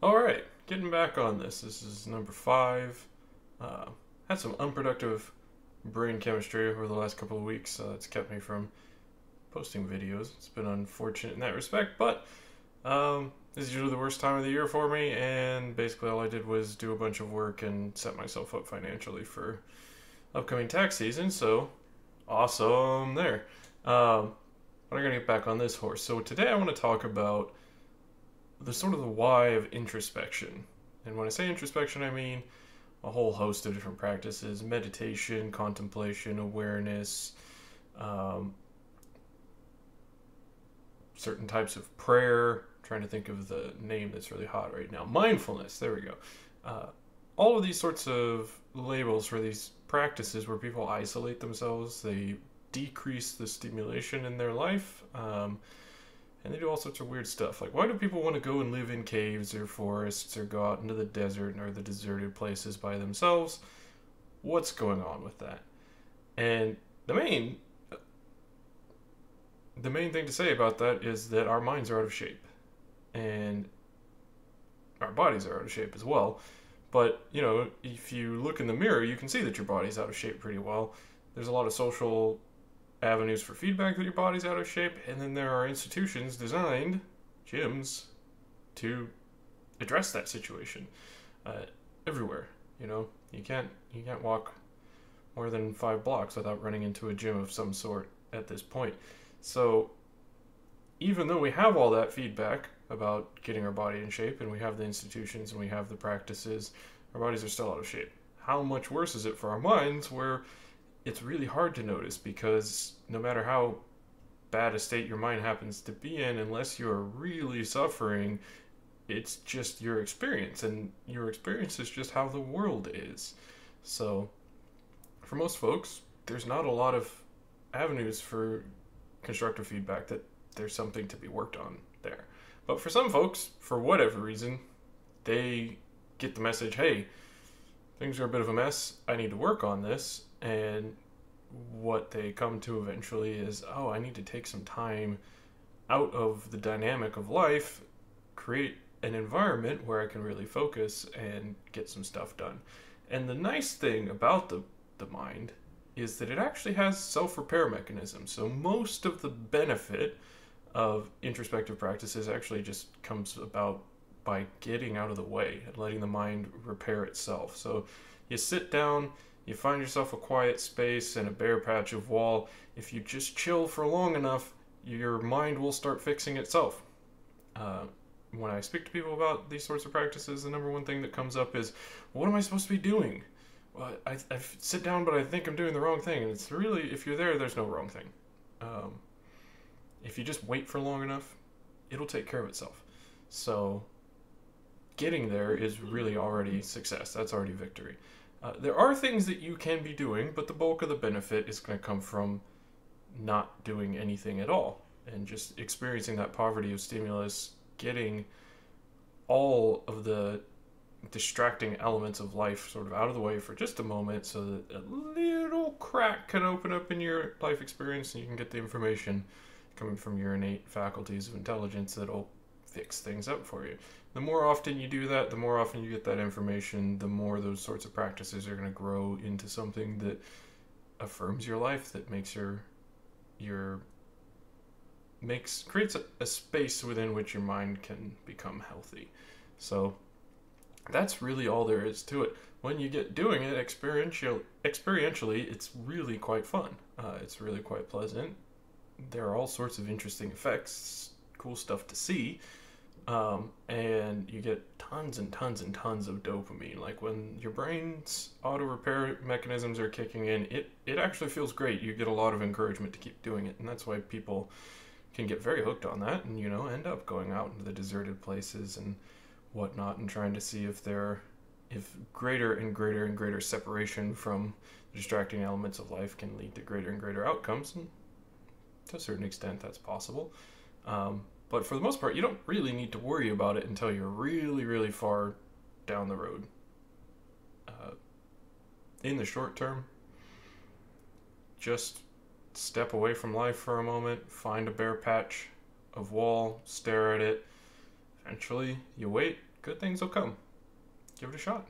Alright, getting back on this. This is number 5. Uh, Had some unproductive brain chemistry over the last couple of weeks, so it's kept me from posting videos. It's been unfortunate in that respect, but this is usually the worst time of the year for me, and basically all I did was do a bunch of work and set myself up financially for upcoming tax season, so awesome there. But I'm going to get back on this horse. So today I want to talk about the sort of the why of introspection. And when I say introspection, I mean a whole host of different practices: meditation, contemplation, awareness, um, certain types of prayer. I'm trying to think of the name that's really hot right now. Mindfulness, there we go. Uh, all of these sorts of labels for these practices where people isolate themselves, they decrease the stimulation in their life. And they do all sorts of weird stuff. Like, why do people want to go and live in caves or forests or go out into the desert or the deserted places by themselves? What's going on with that? And the main the main thing to say about that is that our minds are out of shape, and our bodies are out of shape as well. But if you look in the mirror, you can see that your body's out of shape pretty well. There's a lot of social avenues for feedback that your body's out of shape, and then there are institutions designed, gyms, to address that situation uh, everywhere. You can't walk more than 5 blocks without running into a gym of some sort at this point. So even though we have all that feedback about getting our body in shape, and we have the institutions and we have the practices, our bodies are still out of shape. How much worse is it for our minds, where it's really hard to notice, because no matter how bad a state your mind happens to be in, unless you're really suffering, it's just your experience, and your experience is just how the world is. So, for most folks, there's not a lot of avenues for constructive feedback that there's something to be worked on there. But for some folks, for whatever reason, they get the message, hey, things are a bit of a mess, I need to work on this. And what they come to eventually is, oh, I need to take some time out of the dynamic of life, create an environment where I can really focus and get some stuff done. And the nice thing about the mind is that it actually has self-repair mechanisms. So most of the benefit of introspective practices actually just comes about by getting out of the way and letting the mind repair itself. So you sit down, you find yourself a quiet space and a bare patch of wall. If you just chill for long enough, your mind will start fixing itself. Uh, when I speak to people about these sorts of practices, the number one thing that comes up is, what am I supposed to be doing? Well, I sit down, but I think I'm doing the wrong thing. And it's really, if you're there, there's no wrong thing. Um, if you just wait for long enough, it'll take care of itself. So getting there is really already success. That's already victory. There are things that you can be doing, but the bulk of the benefit is going to come from not doing anything at all and just experiencing that poverty of stimulus, getting all of the distracting elements of life sort of out of the way for just a moment, so that a little crack can open up in your life experience and you can get the information coming from your innate faculties of intelligence that'll fix things up for you. The more often you do that, the more often you get that information, the more those sorts of practices are going to grow into something that affirms your life, that makes creates a space within which your mind can become healthy. So that's really all there is to it. When you get doing it experientially, it's really quite fun. It's really quite pleasant. There are all sorts of interesting effects, cool stuff to see. And you get tons and tons and tons of dopamine. Like, when your brain's auto repair mechanisms are kicking in, it actually feels great. You get a lot of encouragement to keep doing it, and that's why people can get very hooked on that, and end up going out into the deserted places and whatnot, and trying to see if greater and greater and greater separation from the distracting elements of life can lead to greater and greater outcomes. And to a certain extent, that's possible. But for the most part, you don't really need to worry about it until you're really, really far down the road. Uh, in the short term, just step away from life for a moment, find a bare patch of wall, stare at it. Eventually, you wait, good things will come. Give it a shot.